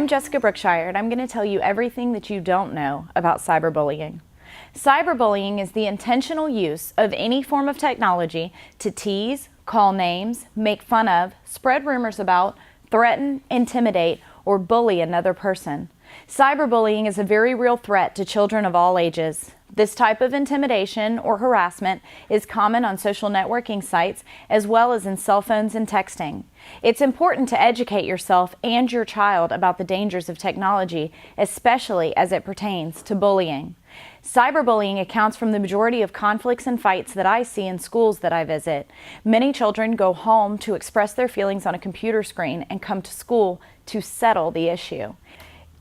I'm Jessica Brookshire, and I'm going to tell you everything that you don't know about cyberbullying. Cyberbullying is the intentional use of any form of technology to tease, call names, make fun of, spread rumors about, threaten, intimidate, or bully another person. Cyberbullying is a very real threat to children of all ages. This type of intimidation or harassment is common on social networking sites as well as in cell phones and texting. It's important to educate yourself and your child about the dangers of technology, especially as it pertains to bullying. Cyberbullying accounts for the majority of conflicts and fights that I see in schools that I visit. Many children go home to express their feelings on a computer screen and come to school to settle the issue.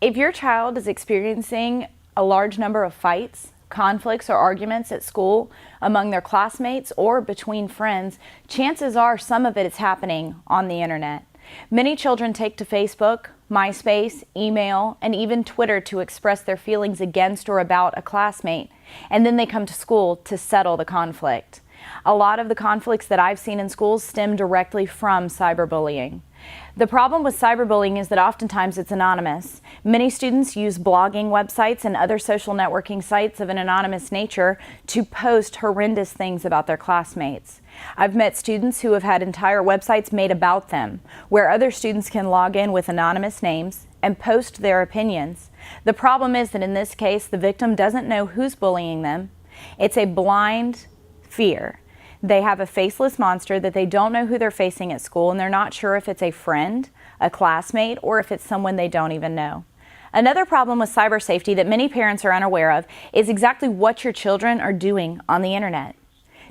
If your child is experiencing a large number of fights, conflicts, or arguments at school among their classmates or between friends, chances are some of it is happening on the internet. Many children take to Facebook, MySpace, email, and even Twitter to express their feelings against or about a classmate, and then they come to school to settle the conflict. A lot of the conflicts that I've seen in schools stem directly from cyberbullying. The problem with cyberbullying is that oftentimes it's anonymous. Many students use blogging websites and other social networking sites of an anonymous nature to post horrendous things about their classmates. I've met students who have had entire websites made about them, where other students can log in with anonymous names and post their opinions. The problem is that in this case, the victim doesn't know who's bullying them. It's a blind fear. They have a faceless monster that they don't know who they're facing at school, and they're not sure if it's a friend, a classmate, or if it's someone they don't even know. Another problem with cyber safety that many parents are unaware of is exactly what your children are doing on the internet.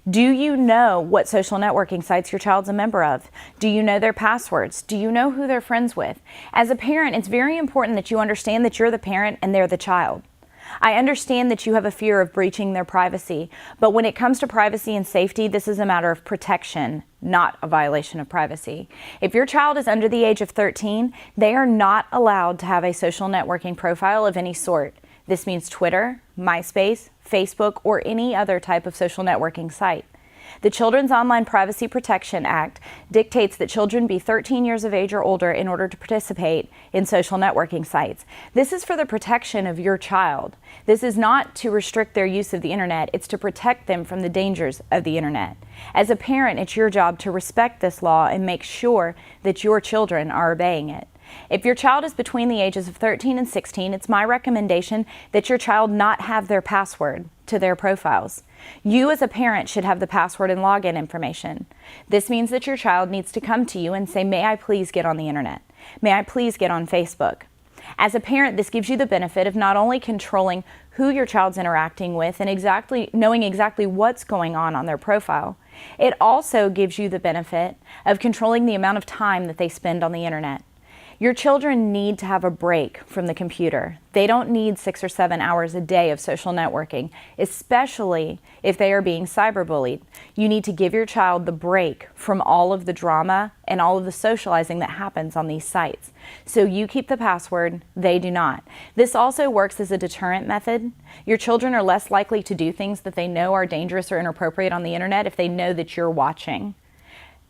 Do you know what social networking sites your child's a member of? Do you know their passwords? Do you know who they're friends with? As a parent, it's very important that you understand that you're the parent and they're the child. I understand that you have a fear of breaching their privacy, but when it comes to privacy and safety, this is a matter of protection, not a violation of privacy. If your child is under the age of 13, they are not allowed to have a social networking profile of any sort. This means Twitter, MySpace, Facebook, or any other type of social networking site. The Children's Online Privacy Protection Act dictates that children be 13 years of age or older in order to participate in social networking sites. This is for the protection of your child. This is not to restrict their use of the internet, it's to protect them from the dangers of the internet. As a parent, it's your job to respect this law and make sure that your children are obeying it. If your child is between the ages of 13 and 16, it's my recommendation that your child not have their password to their profiles. You as a parent should have the password and login information. This means that your child needs to come to you and say, "May I please get on the internet? May I please get on Facebook?" As a parent, this gives you the benefit of not only controlling who your child's interacting with and knowing exactly what's going on their profile, it also gives you the benefit of controlling the amount of time that they spend on the internet. Your children need to have a break from the computer. They don't need 6 or 7 hours a day of social networking, especially if they are being cyberbullied. You need to give your child the break from all of the drama and all of the socializing that happens on these sites. So you keep the password, they do not. This also works as a deterrent method. Your children are less likely to do things that they know are dangerous or inappropriate on the internet if they know that you're watching.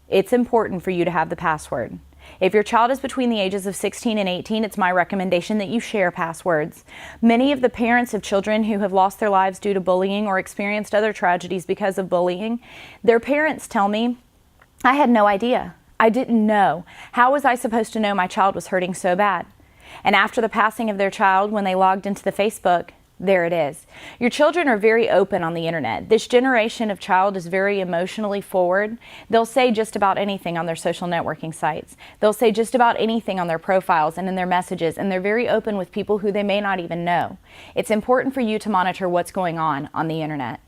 It's important for you to have the password. If your child is between the ages of 16 and 18, it's my recommendation that you share passwords. Many of the parents of children who have lost their lives due to bullying or experienced other tragedies because of bullying, their parents tell me, "I had no idea. I didn't know. How was I supposed to know my child was hurting so bad?" And after the passing of their child, when they logged into the Facebook, there it is. Your children are very open on the internet. This generation of child is very emotionally forward. They'll say just about anything on their social networking sites. They'll say just about anything on their profiles and in their messages, and they're very open with people who they may not even know. It's important for you to monitor what's going on the internet.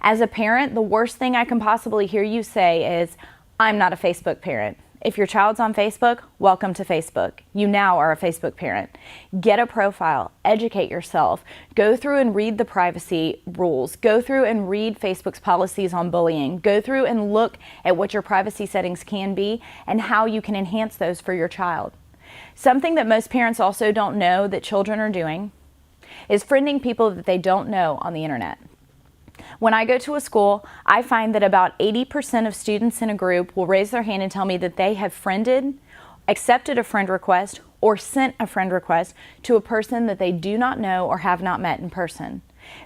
As a parent, the worst thing I can possibly hear you say is, "I'm not a Facebook parent." If your child's on Facebook, welcome to Facebook. You now are a Facebook parent. Get a profile, educate yourself, go through and read the privacy rules, go through and read Facebook's policies on bullying, go through and look at what your privacy settings can be and how you can enhance those for your child. Something that most parents also don't know that children are doing is friending people that they don't know on the internet. When I go to a school, I find that about 80% of students in a group will raise their hand and tell me that they have friended, accepted a friend request, or sent a friend request to a person that they do not know or have not met in person.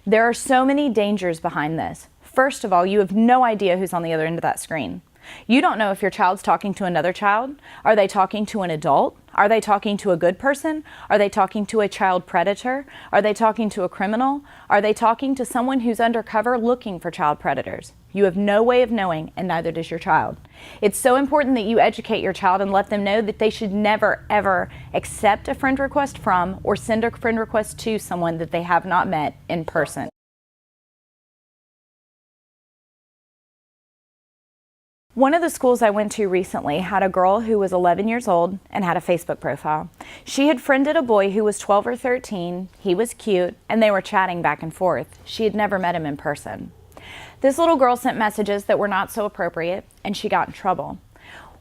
There are so many dangers behind this. First of all, you have no idea who's on the other end of that screen. You don't know if your child's talking to another child. Are they talking to an adult? Are they talking to a good person? Are they talking to a child predator? Are they talking to a criminal? Are they talking to someone who's undercover looking for child predators? You have no way of knowing, and neither does your child. It's so important that you educate your child and let them know that they should never, ever accept a friend request from or send a friend request to someone that they have not met in person. One of the schools I went to recently had a girl who was 11 years old and had a Facebook profile. She had friended a boy who was 12 or 13. He was cute, and they were chatting back and forth. She had never met him in person. This little girl sent messages that were not so appropriate, and she got in trouble.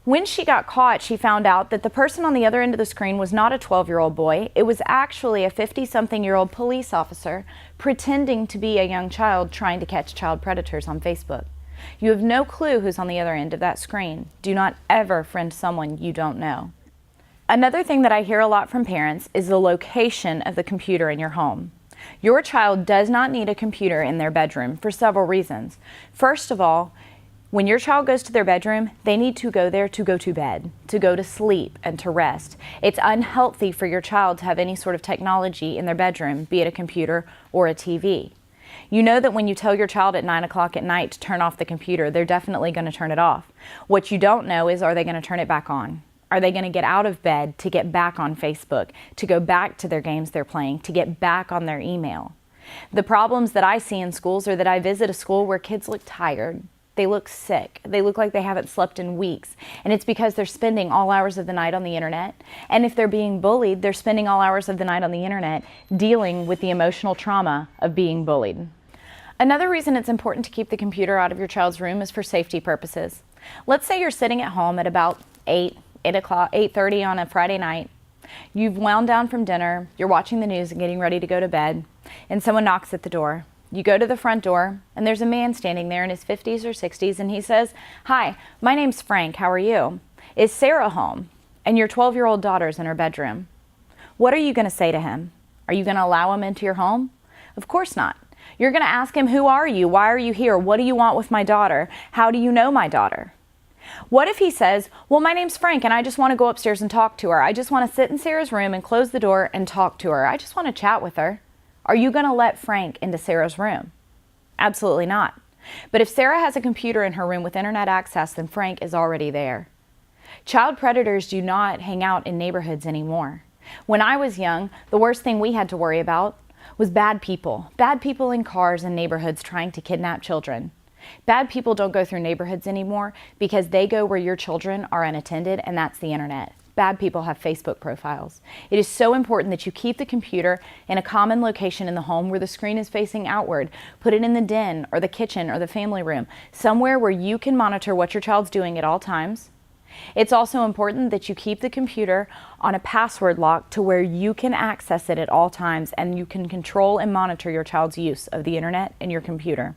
When she got caught, she found out that the person on the other end of the screen was not a 12-year-old boy. It was actually a 50-something-year-old police officer pretending to be a young child trying to catch child predators on Facebook. You have no clue who's on the other end of that screen. Do not ever friend someone you don't know. Another thing that I hear a lot from parents is the location of the computer in your home. Your child does not need a computer in their bedroom for several reasons. First of all, when your child goes to their bedroom, they need to go there to go to bed, to go to sleep, and to rest. It's unhealthy for your child to have any sort of technology in their bedroom, be it a computer or a TV. You know that when you tell your child at 9 o'clock at night to turn off the computer, they're definitely going to turn it off. What you don't know is, are they going to turn it back on? Are they going to get out of bed to get back on Facebook, to go back to their games they're playing, to get back on their email? The problems that I see in schools are that I visit a school where kids look tired. They look sick. They look like they haven't slept in weeks. And it's because they're spending all hours of the night on the internet. And if they're being bullied, they're spending all hours of the night on the internet dealing with the emotional trauma of being bullied. Another reason it's important to keep the computer out of your child's room is for safety purposes. Let's say you're sitting at home at about 8:30 on a Friday night. You've wound down from dinner, you're watching the news and getting ready to go to bed, and someone knocks at the door. You go to the front door, and there's a man standing there in his 50s or 60s, and he says, "Hi, my name's Frank. How are you? Is Sarah home?" And your 12-year-old daughter's in her bedroom. What are you going to say to him? Are you going to allow him into your home? Of course not. You're going to ask him, "Who are you? Why are you here? What do you want with my daughter? How do you know my daughter?" What if he says, "Well, my name's Frank and I just want to go upstairs and talk to her. I just want to sit in Sarah's room and close the door and talk to her. I just want to chat with her." Are you going to let Frank into Sarah's room? Absolutely not. But if Sarah has a computer in her room with internet access, then Frank is already there. Child predators do not hang out in neighborhoods anymore. When I was young, the worst thing we had to worry about was bad people in cars and neighborhoods trying to kidnap children. Bad people don't go through neighborhoods anymore because they go where your children are unattended, and that's the internet. Bad people have Facebook profiles. It is so important that you keep the computer in a common location in the home where the screen is facing outward. Put it in the den or the kitchen or the family room, somewhere where you can monitor what your child's doing at all times. It's also important that you keep the computer on a password lock to where you can access it at all times and you can control and monitor your child's use of the internet and your computer.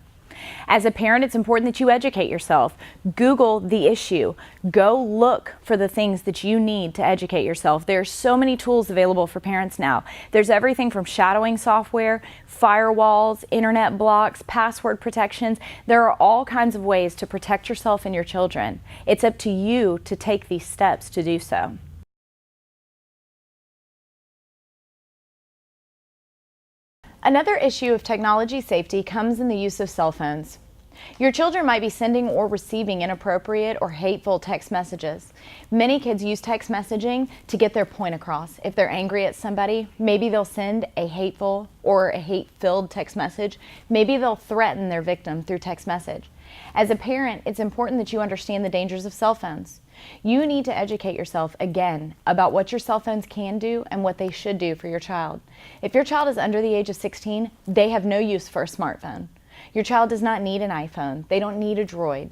As a parent, it's important that you educate yourself. Google the issue. Go look for the things that you need to educate yourself. There are so many tools available for parents now. There's everything from shadowing software, firewalls, internet blocks, password protections. There are all kinds of ways to protect yourself and your children. It's up to you to take these steps to do so. Another issue of technology safety comes in the use of cell phones. Your children might be sending or receiving inappropriate or hateful text messages. Many kids use text messaging to get their point across. If they're angry at somebody, maybe they'll send a hateful or a hate-filled text message. Maybe they'll threaten their victim through text message. As a parent, it's important that you understand the dangers of cell phones. You need to educate yourself again about what your cell phones can do and what they should do for your child. If your child is under the age of 16, they have no use for a smartphone. Your child does not need an iPhone. They don't need a Droid.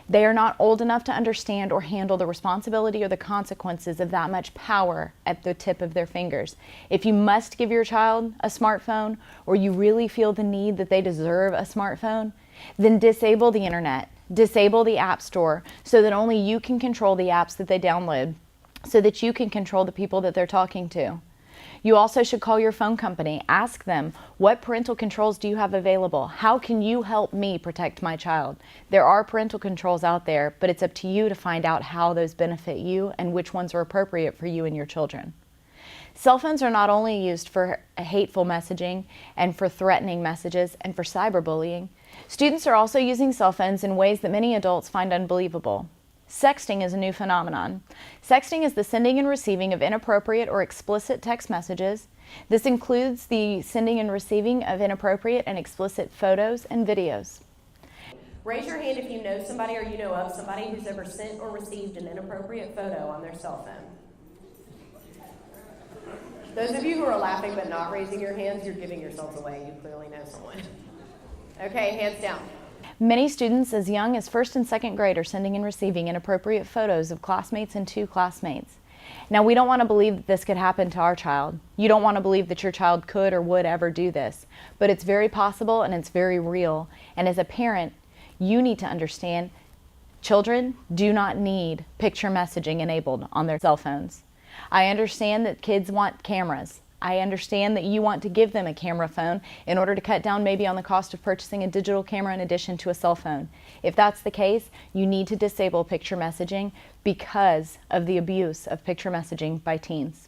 They are not old enough to understand or handle the responsibility or the consequences of that much power at the tip of their fingers. If you must give your child a smartphone, or you really feel the need that they deserve a smartphone, then disable the internet. Disable the App Store so that only you can control the apps that they download. so that you can control the people that they're talking to. You also should call your phone company. Ask them, what parental controls do you have available? How can you help me protect my child? There are parental controls out there, but it's up to you to find out how those benefit you and which ones are appropriate for you and your children. Cell phones are not only used for hateful messaging and for threatening messages and for cyberbullying. Students are also using cell phones in ways that many adults find unbelievable. Sexting is a new phenomenon. Sexting is the sending and receiving of inappropriate or explicit text messages. This includes the sending and receiving of inappropriate and explicit photos and videos. Raise your hand if you know somebody or you know of somebody who's ever sent or received an inappropriate photo on their cell phone. Those of you who are laughing but not raising your hands, you're giving yourselves away. You clearly know someone. Okay, hands down. Many students as young as 1st and 2nd grade are sending and receiving inappropriate photos of classmates and to classmates. Now, we don't want to believe that this could happen to our child. You don't want to believe that your child could or would ever do this, but it's very possible and it's very real. And as a parent, you need to understand children do not need picture messaging enabled on their cell phones. I understand that kids want cameras. I understand that you want to give them a camera phone in order to cut down maybe on the cost of purchasing a digital camera in addition to a cell phone. If that's the case, you need to disable picture messaging because of the abuse of picture messaging by teens.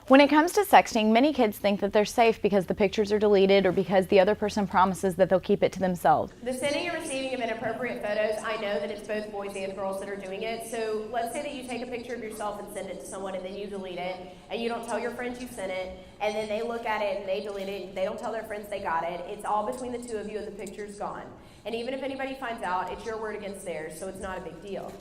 When it comes to sexting, many kids think that they're safe because the pictures are deleted or because the other person promises that they'll keep it to themselves. The sending and receiving of inappropriate photos, I know that it's both boys and girls that are doing it. So let's say that you take a picture of yourself and send it to someone and then you delete it and you don't tell your friends you sent it and then they look at it and they delete it and they don't tell their friends they got it. It's all between the two of you and the picture's gone. And even if anybody finds out, it's your word against theirs, so it's not a big deal.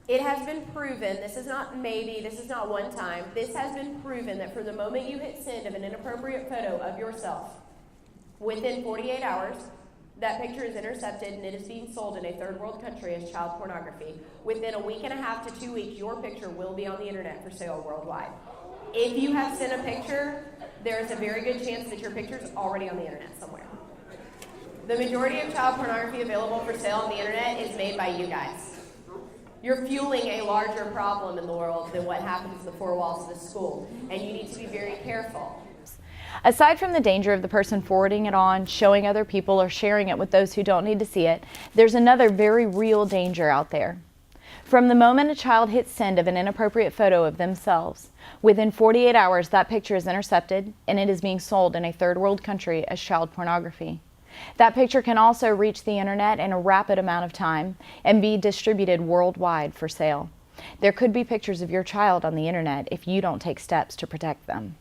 It has been proven, this is not maybe, this is not one time, this has been proven that from the moment you hit send of an inappropriate photo of yourself, within 48 hours, that picture is intercepted and it is being sold in a third world country as child pornography. Within a week and a half to 2 weeks, your picture will be on the internet for sale worldwide. If you have sent a picture, there is a very good chance that your picture is already on the internet somewhere. The majority of child pornography available for sale on the internet is made by you guys. You're fueling a larger problem in the world than what happens in the four walls of the school, and you need to be very careful. Aside from the danger of the person forwarding it on, showing other people, or sharing it with those who don't need to see it, there's another very real danger out there. From the moment a child hits send of an inappropriate photo of themselves, within 48 hours that picture is intercepted and it is being sold in a third world country as child pornography. That picture can also reach the internet in a rapid amount of time and be distributed worldwide for sale. There could be pictures of your child on the internet if you don't take steps to protect them.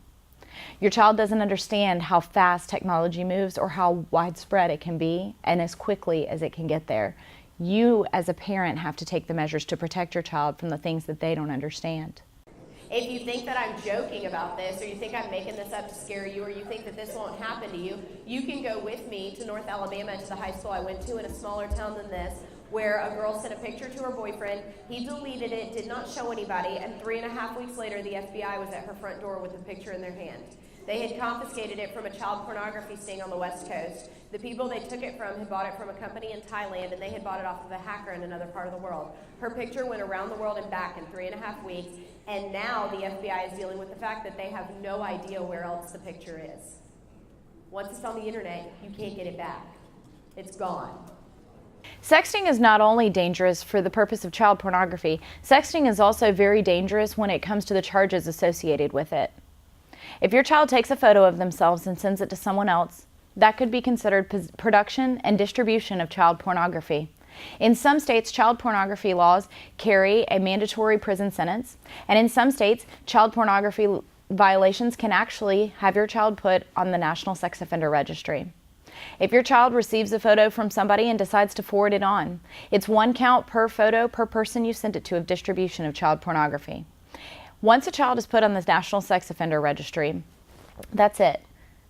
Your child doesn't understand how fast technology moves or how widespread it can be and as quickly as it can get there. You as a parent have to take the measures to protect your child from the things that they don't understand. If you think that I'm joking about this, or you think I'm making this up to scare you, or you think that this won't happen to you, you can go with me to North Alabama, to the high school I went to in a smaller town than this, where a girl sent a picture to her boyfriend. He deleted it, did not show anybody, and 3.5 weeks later, the FBI was at her front door with the picture in their hand. They had confiscated it from a child pornography sting on the West Coast. The people they took it from had bought it from a company in Thailand, and they had bought it off of a hacker in another part of the world. Her picture went around the world and back in 3.5 weeks, and now the FBI is dealing with the fact that they have no idea where else the picture is. Once it's on the internet, you can't get it back. It's gone. Sexting is not only dangerous for the purpose of child pornography, sexting is also very dangerous when it comes to the charges associated with it. If your child takes a photo of themselves and sends it to someone else, that could be considered production and distribution of child pornography. In some states, child pornography laws carry a mandatory prison sentence, and in some states, child pornography violations can actually have your child put on the National Sex Offender Registry. If your child receives a photo from somebody and decides to forward it on, it's 1 count per photo per person you sent it to of distribution of child pornography. Once a child is put on the National Sex Offender Registry, that's it.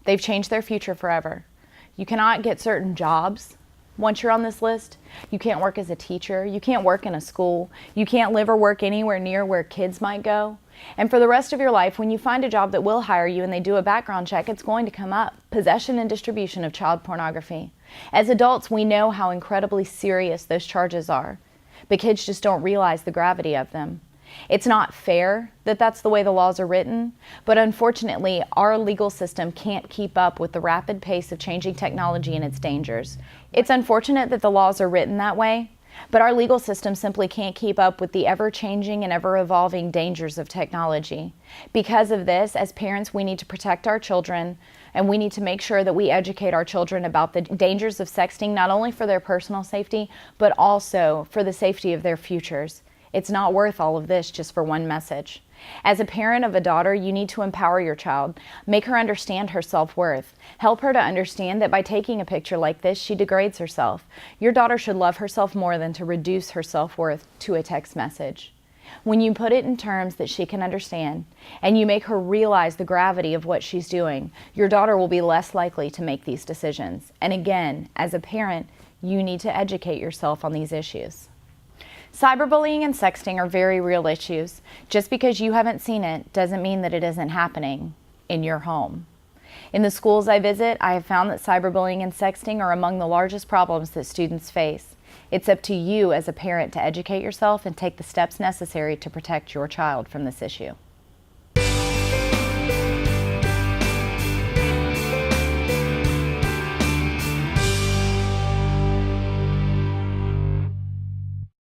They've changed their future forever. You cannot get certain jobs once you're on this list. You can't work as a teacher. You can't work in a school. You can't live or work anywhere near where kids might go. And for the rest of your life, when you find a job that will hire you and they do a background check, it's going to come up: possession and distribution of child pornography. As adults, we know how incredibly serious those charges are, but kids just don't realize the gravity of them. It's not fair that that's the way the laws are written, but unfortunately, our legal system can't keep up with the rapid pace of changing technology and its dangers. It's unfortunate that the laws are written that way, but our legal system simply can't keep up with the ever-changing and ever-evolving dangers of technology. Because of this, as parents, we need to protect our children, and we need to make sure that we educate our children about the dangers of sexting, not only for their personal safety, but also for the safety of their futures. It's not worth all of this just for one message. As a parent of a daughter, you need to empower your child, make her understand her self-worth, help her to understand that by taking a picture like this, she degrades herself. Your daughter should love herself more than to reduce her self-worth to a text message. When you put it in terms that she can understand, and you make her realize the gravity of what she's doing, your daughter will be less likely to make these decisions. And again, as a parent, you need to educate yourself on these issues. Cyberbullying and sexting are very real issues. Just because you haven't seen it doesn't mean that it isn't happening in your home. In the schools I visit, I have found that cyberbullying and sexting are among the largest problems that students face. It's up to you as a parent to educate yourself and take the steps necessary to protect your child from this issue.